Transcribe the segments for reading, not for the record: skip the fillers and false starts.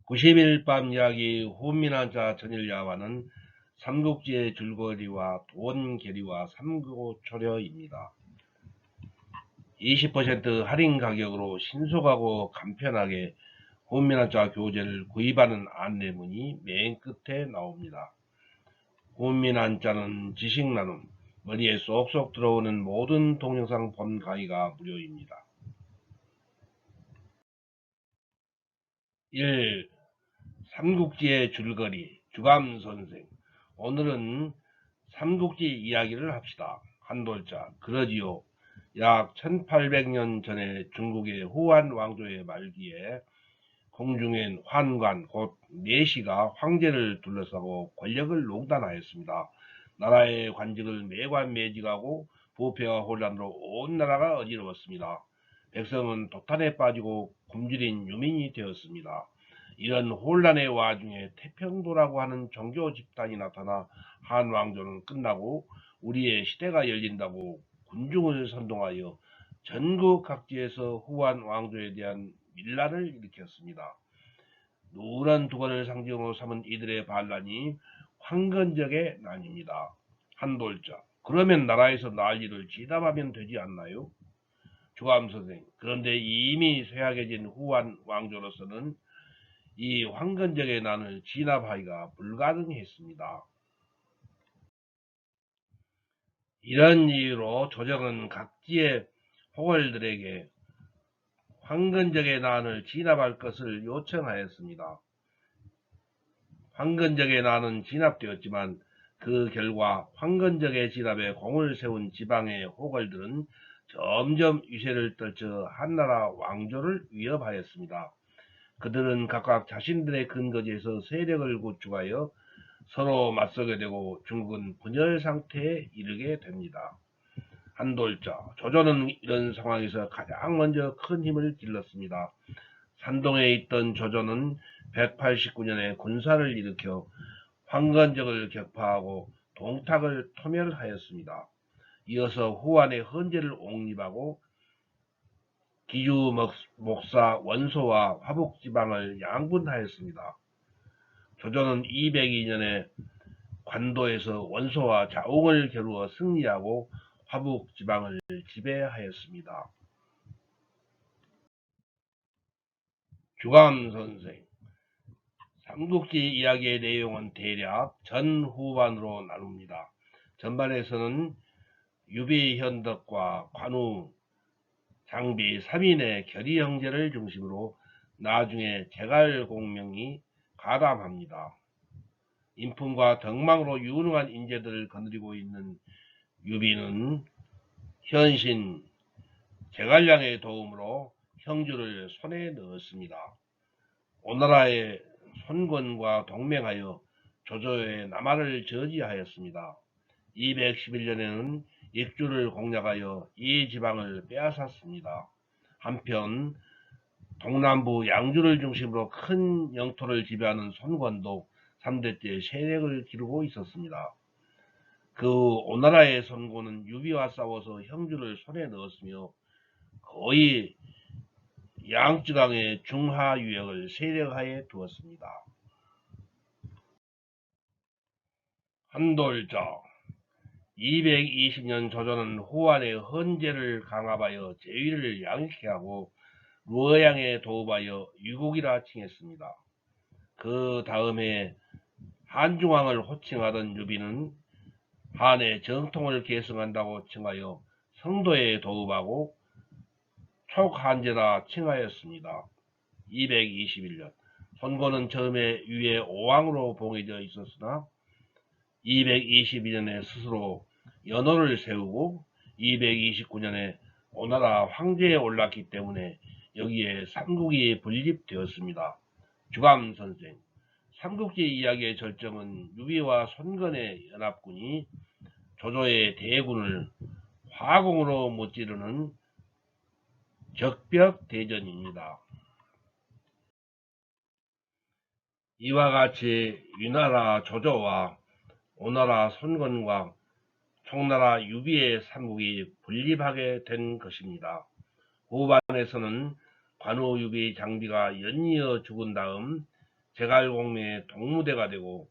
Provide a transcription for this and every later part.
90일 밤 이야기 혼민한자 전일야화는 삼국지의 줄거리와 돈 계리와 삼고초려입니다. 20% 할인 가격으로 신속하고 간편하게 혼민한자 교재를 구입하는 안내문이 맨 끝에 나옵니다. 혼민한자는 지식나눔, 머리에 쏙쏙 들어오는 모든 동영상 본 강의가 무료입니다. 1. 삼국지의 줄거리 주감선생. 오늘은 삼국지 이야기를 합시다. 한돌자 그러지요. 약 1800년 전에 중국의 후한 왕조의 말기에 공중엔 환관 곧 내시가 황제를 둘러싸고 권력을 농단하였습니다. 나라의 관직을 매관매직하고 부패와 혼란으로 온 나라가 어지러웠습니다. 백성은 도탄에 빠지고 굶주린 유민이 되었습니다. 이런 혼란의 와중에 태평도라고 하는 종교 집단이 나타나 한 왕조는 끝나고 우리의 시대가 열린다고 군중을 선동하여 전국 각지에서 후한 왕조에 대한 밀란을 일으켰습니다. 노란 두건을 상징으로 삼은 이들의 반란이 황건적의 난입니다. 한돌자 그러면 나라에서 난리를 진압하면 되지 않나요? 주감선생 그런데 이미 쇠약해진 후한 왕조로서는 이 황건적의 난을 진압하기가 불가능했습니다. 이런 이유로 조정은 각지의 호걸들에게 황건적의 난을 진압할 것을 요청하였습니다. 황건적의 난은 진압되었지만 그 결과 황건적의 진압에 공을 세운 지방의 호걸들은 점점 위세를 떨쳐 한나라 왕조를 위협하였습니다. 그들은 각각 자신들의 근거지에서 세력을 구축하여 서로 맞서게 되고 중국은 분열 상태에 이르게 됩니다. 한돌자 조조는 이런 상황에서 가장 먼저 큰 힘을 길렀습니다. 산동에 있던 조조는 189년에 군사를 일으켜 황건적을 격파하고 동탁을 토멸하였습니다. 이어서 후한의 헌제를 옹립하고 기주, 목사, 원소와 화북지방을 양분하였습니다. 조조는 202년에 관도에서 원소와 자웅을 겨루어 승리하고 화북지방을 지배하였습니다. 주감선생 삼국지 이야기의 내용은 대략 전후반으로 나눕니다. 전반에서는 유비현덕과 관우, 장비 3인의 결의 형제를 중심으로 나중에 제갈공명이 가담합니다. 인품과 덕망으로 유능한 인재들을 거느리고 있는 유비는 현신 제갈량의 도움으로 형주를 손에 넣었습니다. 오나라의 손권과 동맹하여 조조의 남하를 저지하였습니다. 211년에는 익주를 공략하여 이 지방을 빼앗았습니다. 한편 동남부 양주를 중심으로 큰 영토를 지배하는 손권도 3대 때 세력을 기르고 있었습니다. 그 오나라의 손권은 유비와 싸워서 형주를 손에 넣었으며 거의 양쯔강의 중하 유역을 세력하에 두었습니다. 한돌자 220년 조조는 후한의 헌제를 강압하여 제위를 양익케 하고 루어양에 도읍하여 유국이라 칭했습니다. 그 다음에 한중왕을 호칭하던 유비는 한의 정통을 계승한다고 칭하여 성도에 도읍하고 촉한제라 칭하였습니다. 221년 손권은 처음에 위에 오왕으로 봉해져 있었으나 222년에 스스로 연호를 세우고 229년에 오나라 황제에 올랐기 때문에 여기에 삼국이 분립되었습니다. 주감선생 삼국지 이야기의 절정은 유비와 손건의 연합군이 조조의 대군을 화공으로 무찌르는 적벽대전입니다. 이와 같이 위나라 조조와 오나라 손건과 총나라 유비의 삼국이 분립하게 된 것입니다. 후반에서는 관우 유비 장비가 연이어 죽은 다음 제갈공명의 동무대가 되고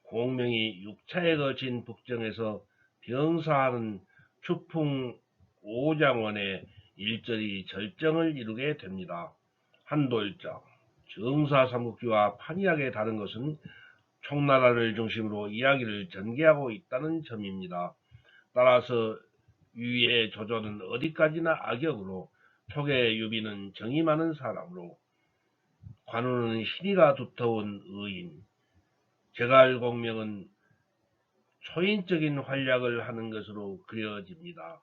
공명이 6차에 거친 북정에서 병사하는 추풍 오장원의 일절이 절정을 이루게 됩니다. 한돌자 정사삼국지와 판이하게 다른 것은 총나라를 중심으로 이야기를 전개하고 있다는 점입니다. 따라서 유비의 조조는 어디까지나 악역으로 촉의 유비는 정이 많은 사람으로 관우는 희리가 두터운 의인, 제갈공명은 초인적인 활약을 하는 것으로 그려집니다.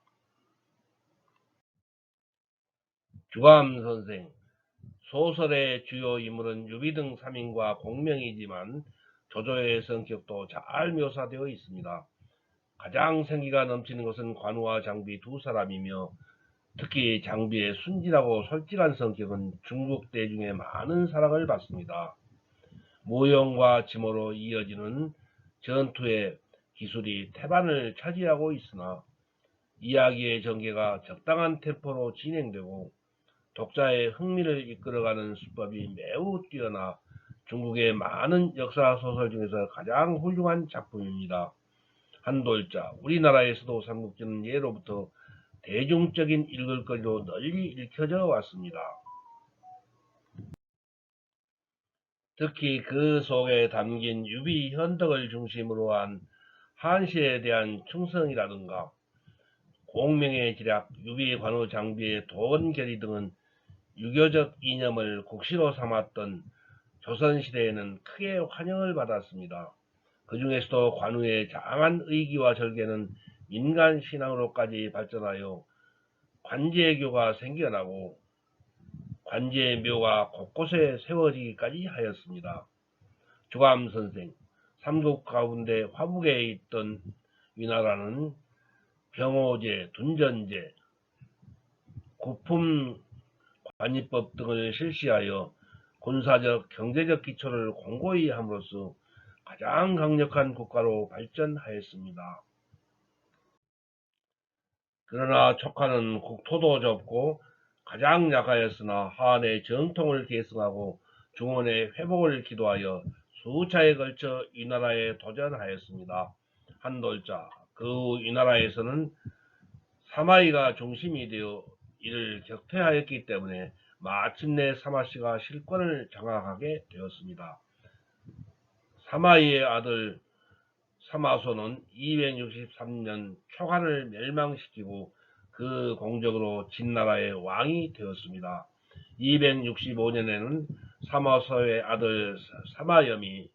주감선생 소설의 주요 인물은 유비 등 3인과 공명이지만 조조의 성격도 잘 묘사되어 있습니다. 가장 생기가 넘치는 것은 관우와 장비 두 사람이며 특히 장비의 순진하고 솔직한 성격은 중국 대중의 많은 사랑을 받습니다. 모형과 지모로 이어지는 전투의 기술이 태반을 차지하고 있으나 이야기의 전개가 적당한 템포로 진행되고 독자의 흥미를 이끌어가는 수법이 매우 뛰어나 중국의 많은 역사소설 중에서 가장 훌륭한 작품입니다. 한돌자, 우리나라에서도 삼국지는 예로부터 대중적인 읽을거리로 널리 읽혀져 왔습니다. 특히 그 속에 담긴 유비 현덕을 중심으로 한 한시에 대한 충성이라든가 공명의 지략, 유비 관우 장비의 도원결의 등은 유교적 이념을 국시로 삼았던 조선시대에는 크게 환영을 받았습니다. 그 중에서도 관우의 장한 의기와 절개는 민간신앙으로까지 발전하여 관제교가 생겨나고 관제묘가 곳곳에 세워지기까지 하였습니다. 주감선생, 삼국 가운데 화북에 있던 위나라는 병호제, 둔전제, 구품 관이법 등을 실시하여 군사적, 경제적 기초를 공고히 함으로써 가장 강력한 국가로 발전하였습니다. 그러나 촉하는 국토도 좁고 가장 약하였으나 한의 정통을 계승하고 중원의 회복을 기도하여 수차에 걸쳐 위나라에 도전하였습니다. 한돌자, 그 후 위나라에서는 사마이가 중심이 되어 이를 격퇴하였기 때문에 마침내 사마씨가 실권을 장악하게 되었습니다. 사마이의 아들 사마소는 263년 초간을 멸망시키고 그 공적으로 진나라의 왕이 되었습니다. 265년에는 사마소의 아들 사마염이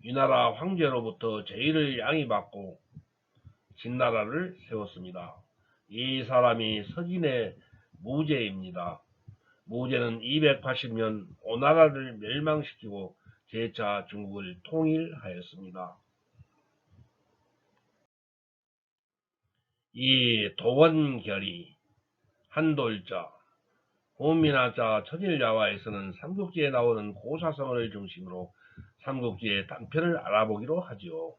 위나라 황제로부터 제의를 양해받고 진나라를 세웠습니다. 이 사람이 서진의 무제입니다. 무제는 280년 오나라를 멸망시키고 재차 중국을 통일하였습니다. 이 도원결의, 한돌자, 호민하자, 천일야화에서는 삼국지에 나오는 고사성어를 중심으로 삼국지의 단편을 알아보기로 하지요.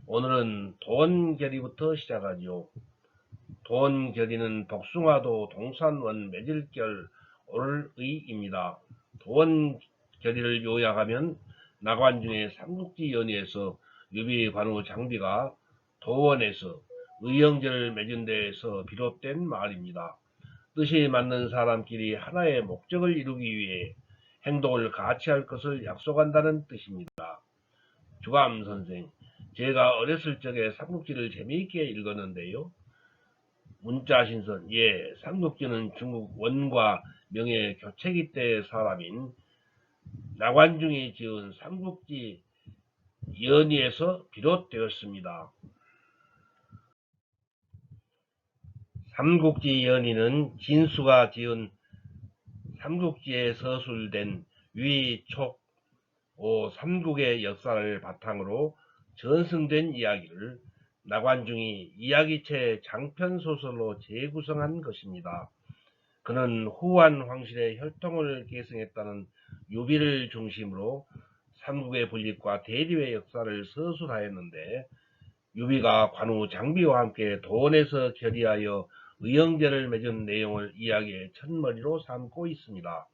오늘은 도원결의부터 시작하지요. 도원결의는 복숭아도 동산원 매질결 오를의입니다. 도원결의를 요약하면 나관중의 삼국지 연의에서 유비, 관우, 장비가 도원에서 의형제를 맺은 데에서 비롯된 말입니다. 뜻이 맞는 사람끼리 하나의 목적을 이루기 위해 행동을 같이 할 것을 약속한다는 뜻입니다. 주감선생, 제가 어렸을 적에 삼국지를 재미있게 읽었는데요. 문자신선, 예, 삼국지는 중국 원과 명의 교체기 때의 사람인 나관중이 지은 삼국지 연의에서 비롯되었습니다. 삼국지 연의는 진수가 지은 삼국지에 서술된 위, 촉, 오, 삼국의 역사를 바탕으로 전승된 이야기를 나관중이 이야기체 장편소설로 재구성한 것입니다. 그는 후한 황실의 혈통을 계승했다는 유비를 중심으로 삼국의 분립과 대립의 역사를 서술하였는데 유비가 관우 장비와 함께 도원에서 결의하여 의형제를 맺은 내용을 이야기의 첫머리로 삼고 있습니다.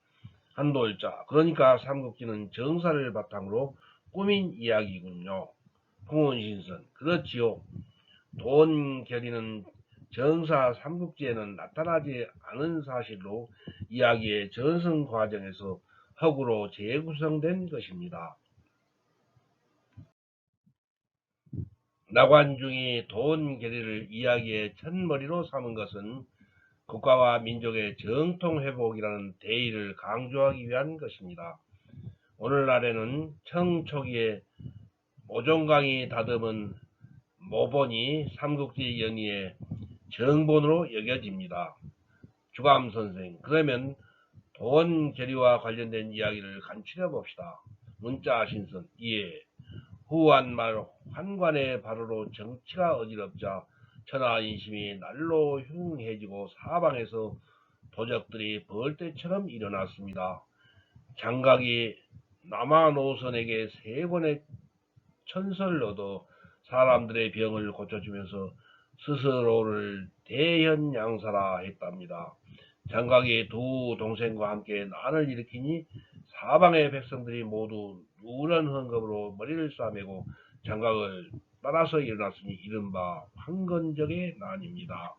한돌자, 그러니까 삼국지는 정사를 바탕으로 꾸민 이야기군요. 홍원신선, 그렇지요. 도원결의는 정사 삼국지에는 나타나지 않은 사실로 이야기의 전승 과정에서 허구로 재구성된 것입니다. 나관중이 도원결의를 이야기의 첫머리로 삼은 것은 국가와 민족의 정통 회복이라는 대의를 강조하기 위한 것입니다. 오늘날에는 청초기에 모종강이 다듬은 모본이 삼국지 연의의 정본으로 여겨집니다. 주감선생, 그러면 도원결의와 관련된 이야기를 간추려 봅시다. 문자신선, 예. 후한말 환관의 발로로 정치가 어지럽자 천하인심이 날로 흉해지고 사방에서 도적들이 벌떼처럼 일어났습니다. 장각이 남아노선에게 3권의 천서를 얻어 사람들의 병을 고쳐주면서 스스로를 대현양사라 했답니다. 장각이 두 동생과 함께 난을 일으키니 사방의 백성들이 모두 누런 헝겊으로 머리를 싸매고 장각을 따라서 일어났으니 이른바 황건적의 난입니다.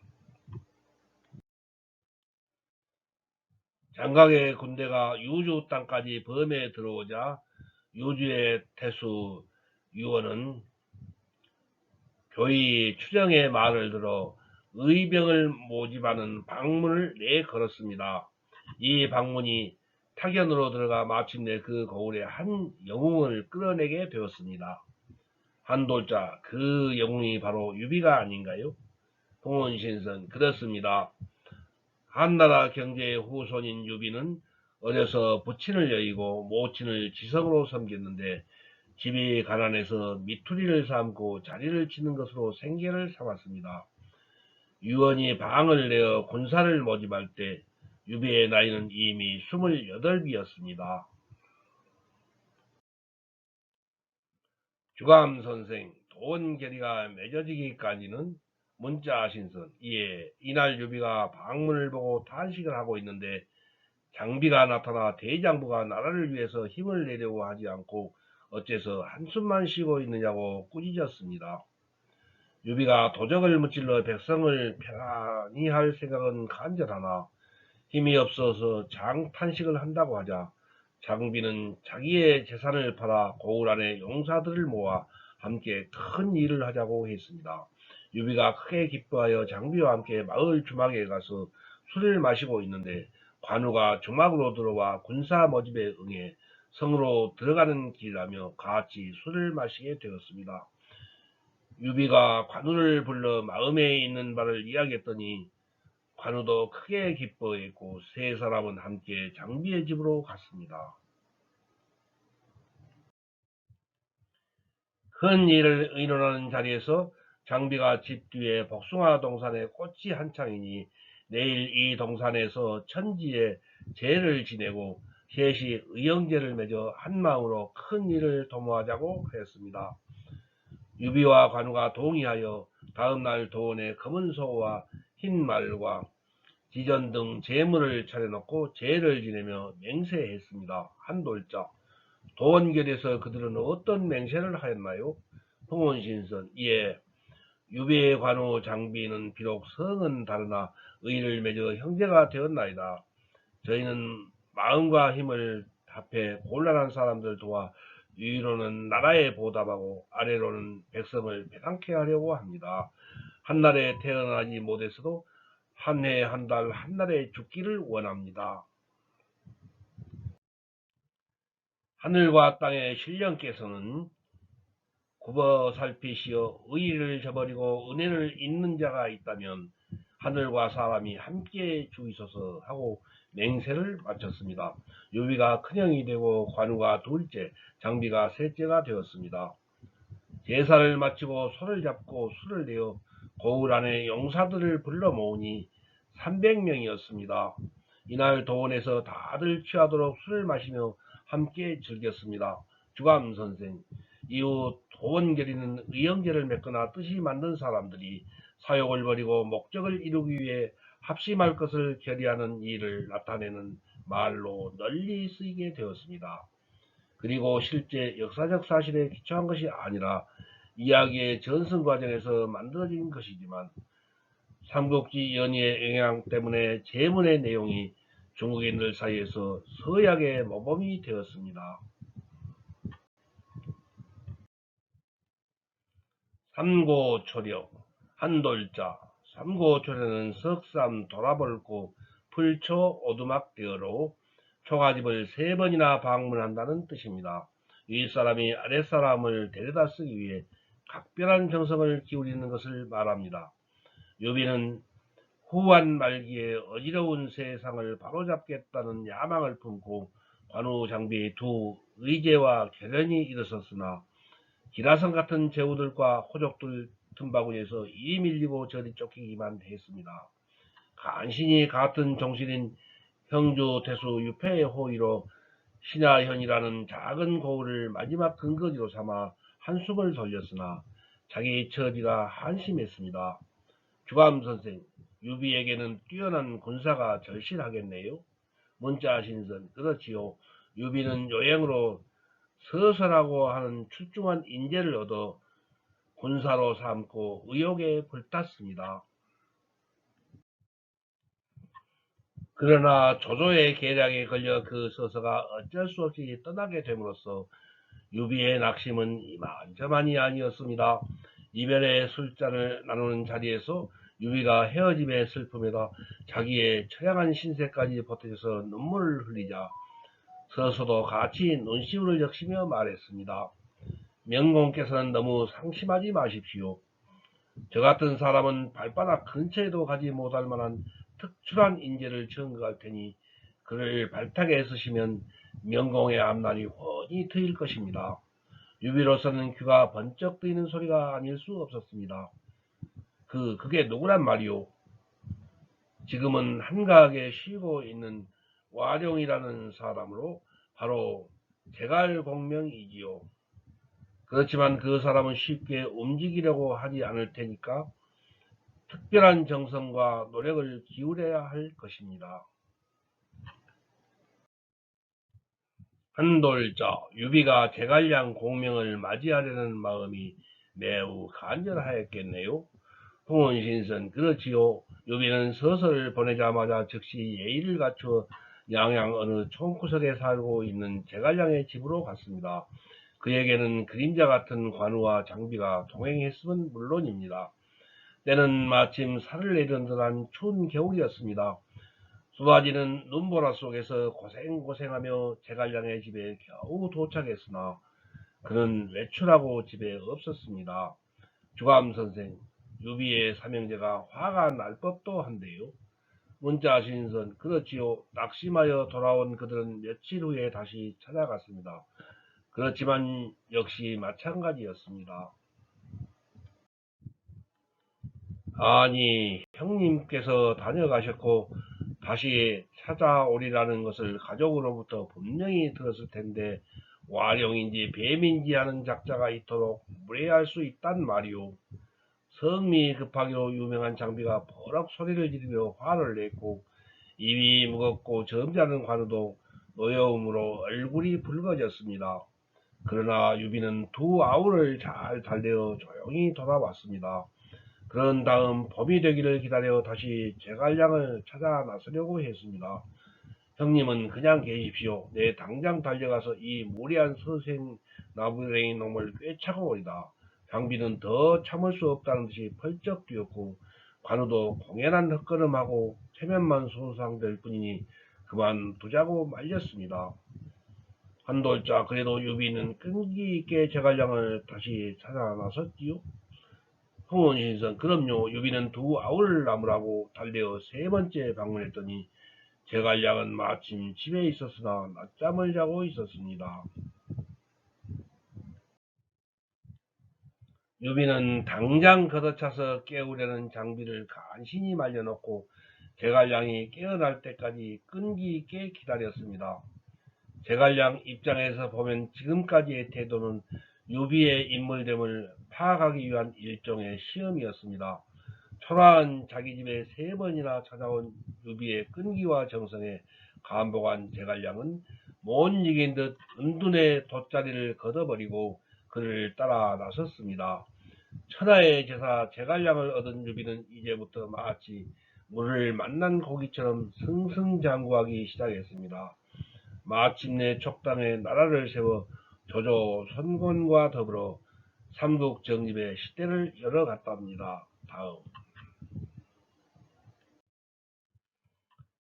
장각의 군대가 유주 땅까지 범에 들어오자 유주의 태수 유원은 교의 추정의 말을 들어 의병을 모집하는 방문을 내걸었습니다. 이 방문이 타견으로 들어가 마침내 그 거울에 한 영웅을 끌어내게 되었습니다. 한돌자, 그 영웅이 바로 유비가 아닌가요? 동원신선, 그렇습니다. 한나라 경제의 후손인 유비는 어려서 부친을 여의고 모친을 지성으로 섬겼는데 집이 가난해서 미투리를 삼고 자리를 치는 것으로 생계를 삼았습니다. 유언이 방을 내어 군사를 모집할 때 유비의 나이는 이미 28이었습니다. 주감선생, 도원결의가 맺어지기까지는 문자신선, 예, 이날 유비가 방문을 보고 탄식을 하고 있는데 장비가 나타나 대장부가 나라를 위해서 힘을 내려고 하지 않고 어째서 한숨만 쉬고 있느냐고 꾸짖었습니다. 유비가 도적을 무찔러 백성을 편안히 할 생각은 간절하나 힘이 없어서 장탄식을 한다고 하자 장비는 자기의 재산을 팔아 고을 안에 용사들을 모아 함께 큰 일을 하자고 했습니다. 유비가 크게 기뻐하여 장비와 함께 마을 주막에 가서 술을 마시고 있는데 관우가 주막으로 들어와 군사 모집에 응해 성으로 들어가는 길이라며 같이 술을 마시게 되었습니다. 유비가 관우를 불러 마음에 있는 바를 이야기했더니 관우도 크게 기뻐했고 세 사람은 함께 장비의 집으로 갔습니다. 큰 일을 의논하는 자리에서 장비가 집 뒤에 복숭아 동산에 꽃이 한창이니 내일 이 동산에서 천지에 제를 지내고 셋이 의형제를 맺어 한마음으로 큰 일을 도모하자고 하였습니다. 유비와 관우가 동의하여 다음날 도원에 검은 소와 흰 말과 지전 등 제물을 차려놓고 제를 지내며 맹세했습니다. 한돌자, 도원결에서 그들은 어떤 맹세를 하였나요? 홍원신선, 예, 유비의 관우 장비는 비록 성은 다르나 의를 맺어 형제가 되었나이다. 저희는 마음과 힘을 합해 곤란한 사람들 도와 위로는 나라에 보답하고 아래로는 백성을 배당케 하려고 합니다. 한날에 태어나지 못했어도 한 해 한 달 한날에 죽기를 원합니다. 하늘과 땅의 신령께서는 굽어 살피시어 의의를 저버리고 은혜를 잊는 자가 있다면 하늘과 사람이 함께 주이소서 하고 맹세를 마쳤습니다. 유비가 큰형이 되고 관우가 둘째, 장비가 셋째가 되었습니다. 제사를 마치고 소를 잡고 술을 내어 고을 안에 용사들을 불러 모으니 300명이었습니다. 이날 도원에서 다들 취하도록 술을 마시며 함께 즐겼습니다. 주감선생, 이후 도원결의는 의형제를 맺거나 뜻이 맞는 사람들이 사욕을 버리고 목적을 이루기 위해 합심할 것을 결의하는 일을 나타내는 말로 널리 쓰이게 되었습니다. 그리고 실제 역사적 사실에 기초한 것이 아니라 이야기의 전승 과정에서 만들어진 것이지만 삼국지 연의의 영향 때문에 제문의 내용이 중국인들 사이에서 서약의 모범이 되었습니다. 삼고초려 한돌자 삼고초려는 석삼 돌아벌고 풀초 오두막되어로 초가집을 3번이나 방문한다는 뜻입니다. 윗사람이 아랫사람을 데려다 쓰기 위해 각별한 정성을 기울이는 것을 말합니다. 유비는 후한 말기에 어지러운 세상을 바로잡겠다는 야망을 품고 관우 장비 두 의제와 결연히 일어섰으나 기라성 같은 제후들과 호족들 틈바구니에서 이리 밀리고 저리 쫓기기만 했습니다. 간신히 같은 정신인 형주 태수 유패의 호의로 신하현이라는 작은 고을을 마지막 근거지로 삼아 한숨을 돌렸으나 자기 처지가 한심했습니다. 주감선생, 유비에게는 뛰어난 군사가 절실하겠네요. 문자신선, 그렇지요. 유비는 요행으로 서서라고 하는 출중한 인재를 얻어 군사로 삼고 의욕에 불탔습니다. 그러나 조조의 계략에 걸려 그 서서가 어쩔 수 없이 떠나게 됨으로써 유비의 낙심은 이만저만이 아니었습니다. 이별의 술잔을 나누는 자리에서 유비가 헤어짐의 슬픔에다 자기의 처량한 신세까지 보태줘서 눈물을 흘리자 서서도 같이 눈시울을 적시며 말했습니다. 명공께서는 너무 상심하지 마십시오. 저 같은 사람은 발바닥 근처에도 가지 못할 만한 특출한 인재를 청구할 테니 그를 발탁에 쓰시면 명공의 앞날이 훤히 트일 것입니다. 유비로서는 귀가 번쩍 뜨이는 소리가 아닐 수 없었습니다. 그게 누구란 말이오? 지금은 한가하게 쉬고 있는 와룡이라는 사람으로 바로 제갈공명이지요. 그렇지만 그 사람은 쉽게 움직이려고 하지 않을 테니까 특별한 정성과 노력을 기울여야 할 것입니다. 한돌자, 유비가 제갈량 공명을 맞이하려는 마음이 매우 간절하였겠네요. 홍원신선, 그렇지요. 유비는 서서를 보내자마자 즉시 예의를 갖추어 양양 어느 총구석에 살고 있는 제갈량의 집으로 갔습니다. 그에게는 그림자 같은 관우와 장비가 동행했음은 물론입니다. 때는 마침 살을 내리는 듯한 추운 겨울이었습니다. 수바지는 눈보라 속에서 고생고생하며 제갈량의 집에 겨우 도착했으나 그는 외출하고 집에 없었습니다. 주감선생, 유비의 삼형제가 화가 날 법도 한데요. 문자신선, 그렇지요. 낙심하여 돌아온 그들은 며칠 후에 다시 찾아갔습니다. 그렇지만 역시 마찬가지였습니다. 아니, 형님께서 다녀가셨고 다시 찾아오리라는 것을 가족으로부터 분명히 들었을 텐데 와룡인지 뱀인지 하는 작자가 이토록 무례할 수 있단 말이오. 성미 급하기로 유명한 장비가 버럭 소리를 지르며 화를 냈고 입이 무겁고 점잖은 관우도 노여움으로 얼굴이 붉어졌습니다. 그러나 유비는 두 아우를 잘 달래어 조용히 돌아왔습니다. 그런 다음 봄이 되기를 기다려 다시 제갈량을 찾아 나서려고 했습니다. 형님은 그냥 계십시오. 내 당장 달려가서 이 무리한 서생 나부랭이 놈을 꿰차고 오리다. 장비는 더 참을 수 없다는 듯이 펄쩍 뛰었고 관우도 공연한 헛걸음하고 체면만 손상될 뿐이니 그만두자고 말렸습니다. 한돌자, 그래도 유비는 끈기 있게 제갈량을 다시 찾아 나섰지요. 홍원신선, 그럼요. 유비는 두 아우를 나무라고 달려 3번째 방문했더니 제갈량은 마침 집에 있었으나 낮잠을 자고 있었습니다. 유비는 당장 걷어차서 깨우려는 장비를 간신히 말려놓고 제갈량이 깨어날 때까지 끈기 있게 기다렸습니다. 제갈량 입장에서 보면 지금까지의 태도는 유비의 인물됨을 파악하기 위한 일종의 시험이었습니다. 초라한 자기 집에 3번이나 찾아온 유비의 끈기와 정성에 간보관 제갈량은 못 이긴 듯 은둔의 돗자리를 걷어버리고 그를 따라 나섰습니다. 천하의 제사 제갈량을 얻은 유비는 이제부터 마치 물을 만난 고기처럼 승승장구하기 시작했습니다. 마침내 촉당에 나라를 세워 조조 선권과 더불어 삼국 정립의 시대를 열어갔답니다.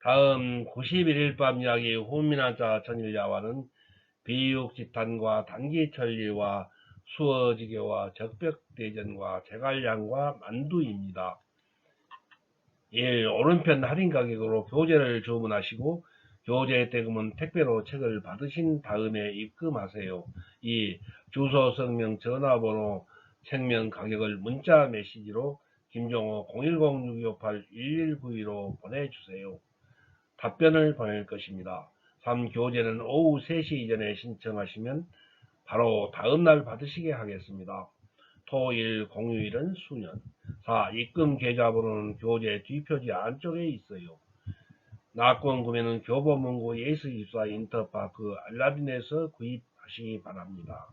다음 91일 밤 이야기 훈민한자 전일야와는 비육지탄과 단기천리와 수어지교와 적벽대전과 제갈량과 만두입니다. 1. 오른편 할인 가격으로 교재를 주문하시고 교재 대금은 택배로 책을 받으신 다음에 입금하세요. 2. 주소, 성명, 전화번호, 책명 가격을 문자 메시지로 김종호 010-6258-1192로 보내주세요. 답변을 보낼 것입니다. 3. 교재는 오후 3시 이전에 신청하시면 바로 다음날 받으시게 하겠습니다. 토일 공휴일은 수년. 4. 입금 계좌번호는 교재 뒷표지 안쪽에 있어요. 낙권 구매는 교보문고 예스입사 인터파크 알라딘에서 구입하시기 바랍니다.